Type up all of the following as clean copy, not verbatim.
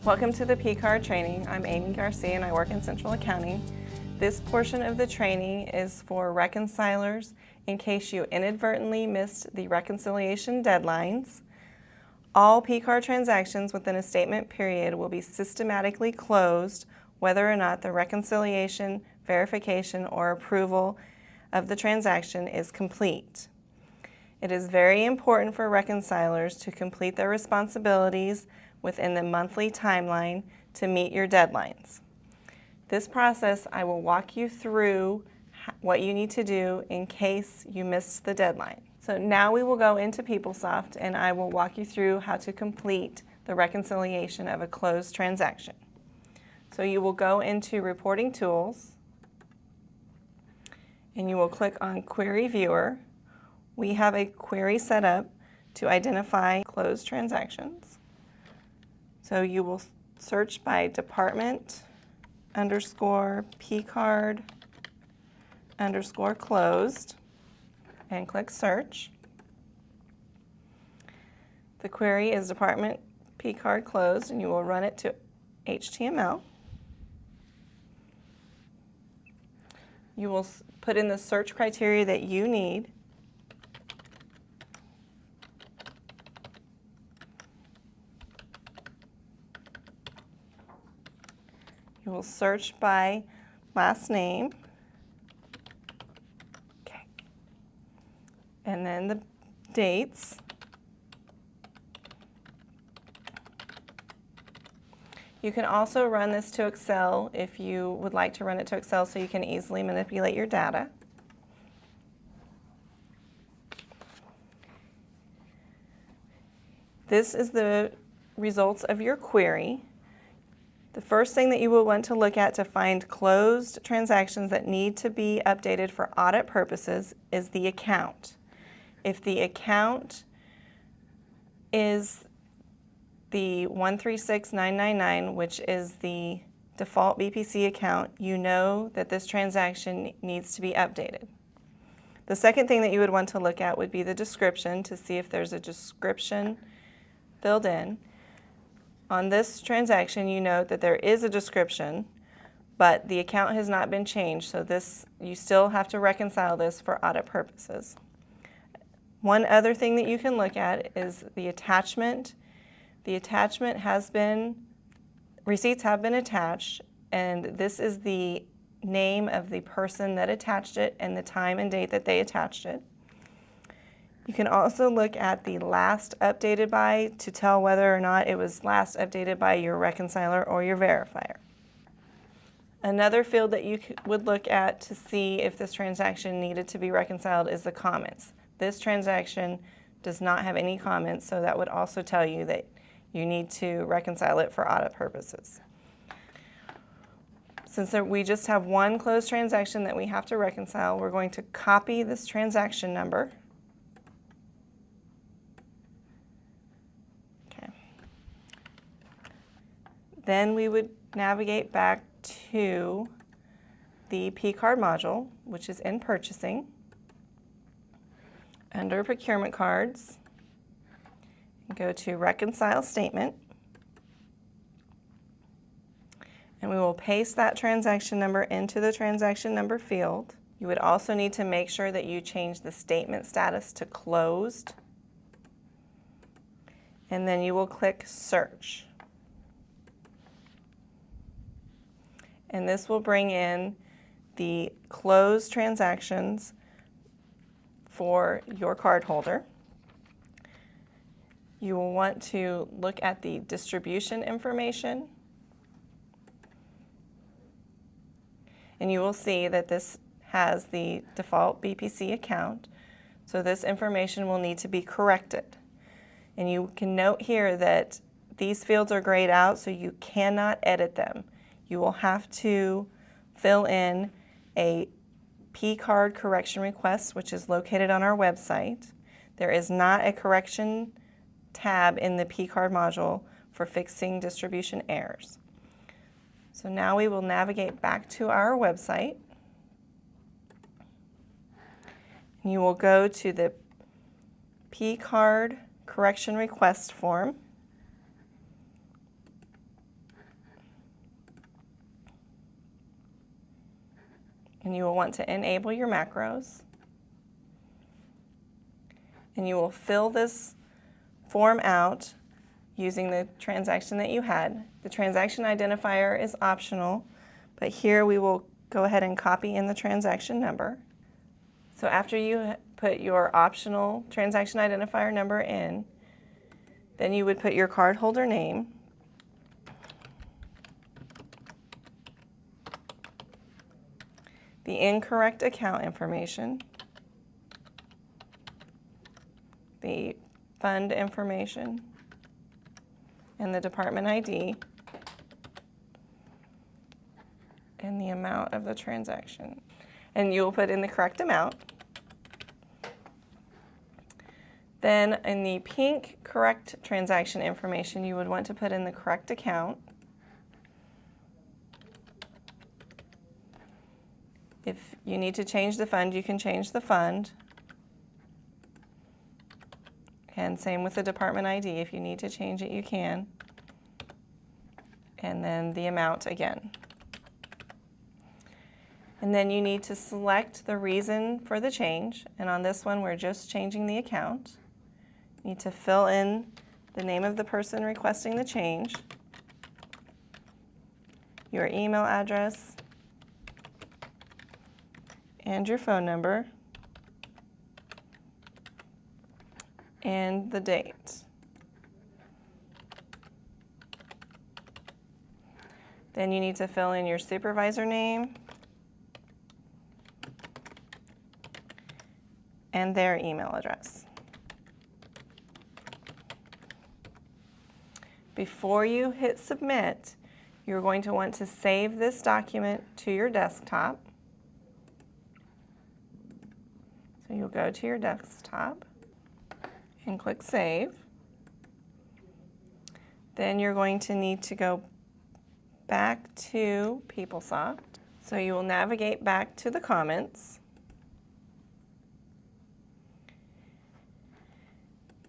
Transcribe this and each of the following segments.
Welcome to the P-Card training. I'm Amy Garcia and I work in Central Accounting. This portion of the training is for reconcilers in case you inadvertently missed the reconciliation deadlines. All P-Card transactions within a statement period will be systematically closed whether or not the reconciliation, verification, or approval of the transaction is complete. It is very important for reconcilers to complete their responsibilities within the monthly timeline to meet your deadlines. This process, I will walk you through what you need to do in case you missed the deadline. So now we will go into PeopleSoft and I will walk you through how to complete the reconciliation of a closed transaction. So you will go into Reporting Tools and you will click on Query Viewer. We have a query set up to identify closed transactions. So you will search by department _ P-Card _ closed and click search. The query is department P-Card closed and you will run it to HTML. You will put in the search criteria that you need. You will search by last name, okay, and then the dates. You can also run this to Excel if you would like to run it to Excel so you can easily manipulate your data. This is the results of your query. The first thing that you will want to look at to find closed transactions that need to be updated for audit purposes is the account. If the account is the 136999, which is the default BPC account, you know that this transaction needs to be updated. The second thing that you would want to look at would be the description to see if there's a description filled in. On this transaction, you note that there is a description, but the account has not been changed, so you still have to reconcile this for audit purposes. One other thing that you can look at is the attachment. The attachment receipts have been attached, and this is the name of the person that attached it and the time and date that they attached it. You can also look at the last updated by to tell whether or not it was last updated by your reconciler or your verifier. Another field that you would look at to see if this transaction needed to be reconciled is the comments. This transaction does not have any comments, so that would also tell you that you need to reconcile it for audit purposes. Since we just have one closed transaction that we have to reconcile, we're going to copy this transaction number. Then we would navigate back to the P-Card module, which is in Purchasing, under Procurement Cards, and go to Reconcile Statement, and we will paste that transaction number into the transaction number field. You would also need to make sure that you change the statement status to closed, and then you will click Search. And this will bring in the closed transactions for your cardholder. You will want to look at the distribution information, and you will see that this has the default BPC account, so this information will need to be corrected. And you can note here that these fields are grayed out, so you cannot edit them. You will have to fill in a P-Card correction request, which is located on our website. There is not a correction tab in the P-Card module for fixing distribution errors. So now we will navigate back to our website. You will go to the P-Card correction request form. and you will want to enable your macros. And you will fill this form out using the transaction that you had. The transaction identifier is optional, but here we will go ahead and copy in the transaction number. So after you put your optional transaction identifier number in, then you would put your cardholder name, the incorrect account information, the fund information, and the department ID, and the amount of the transaction. And you will put in the correct amount. Then in the pink correct transaction information, you would want to put in the correct account. If you need to change the fund, you can change the fund. And same with the department ID. If you need to change it, you can. And then the amount again. And then you need to select the reason for the change. And on this one, we're just changing the account. You need to fill in the name of the person requesting the change, your email address, and your phone number, and the date. Then you need to fill in your supervisor name and their email address. Before you hit submit, you're going to want to save this document to your desktop. So you'll go to your desktop and click Save. Then you're going to need to go back to PeopleSoft. So you will navigate back to the comments.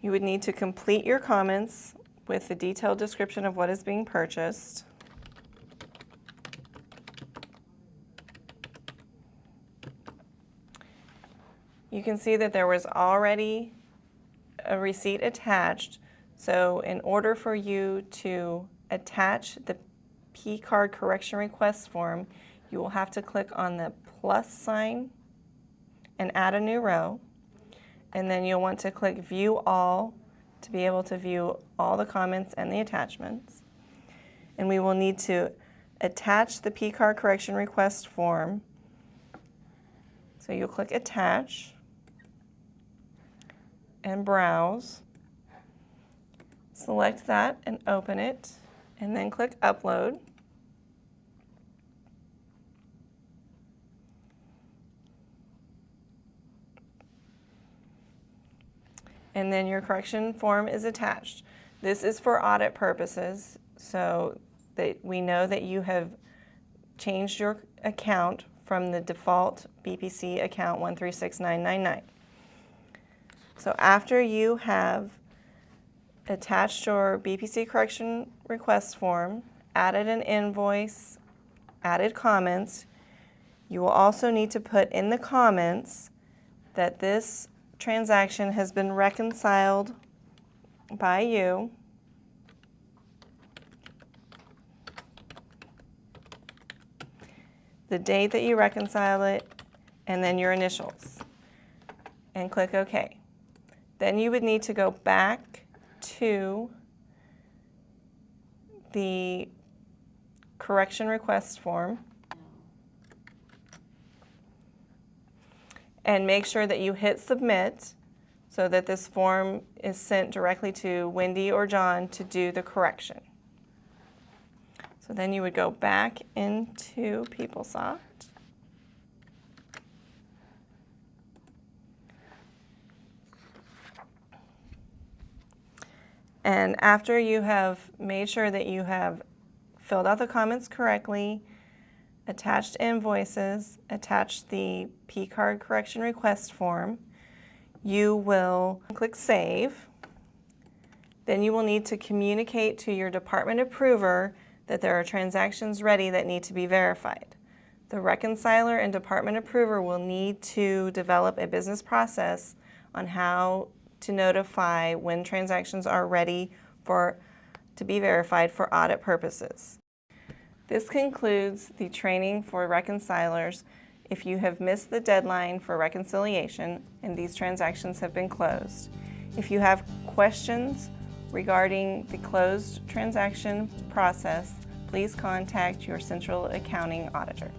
You would need to complete your comments with the detailed description of what is being purchased. You can see that there was already a receipt attached, so in order for you to attach the P-card correction request form, you will have to click on the plus sign and add a new row, and then you'll want to click View All to be able to view all the comments and the attachments. And we will need to attach the P-card correction request form. So you'll click Attach and Browse. Select that and open it, and then click Upload. And then your correction form is attached. This is for audit purposes, so that we know that you have changed your account from the default BPC account 136999. So after you have attached your BPC correction request form, added an invoice, added comments, you will also need to put in the comments that this transaction has been reconciled by you, the date that you reconcile it, and then your initials, and click OK. Then you would need to go back to the correction request form and make sure that you hit submit so that this form is sent directly to Wendy or John to do the correction. So then you would go back into PeopleSoft. And after you have made sure that you have filled out the comments correctly, attached invoices, attached the P-card correction request form, you will click Save. Then you will need to communicate to your department approver that there are transactions ready that need to be verified. The reconciler and department approver will need to develop a business process on how to notify when transactions are ready to be verified for audit purposes. This concludes the training for reconcilers if you have missed the deadline for reconciliation and these transactions have been closed. If you have questions regarding the closed transaction process, please contact your central accounting auditor.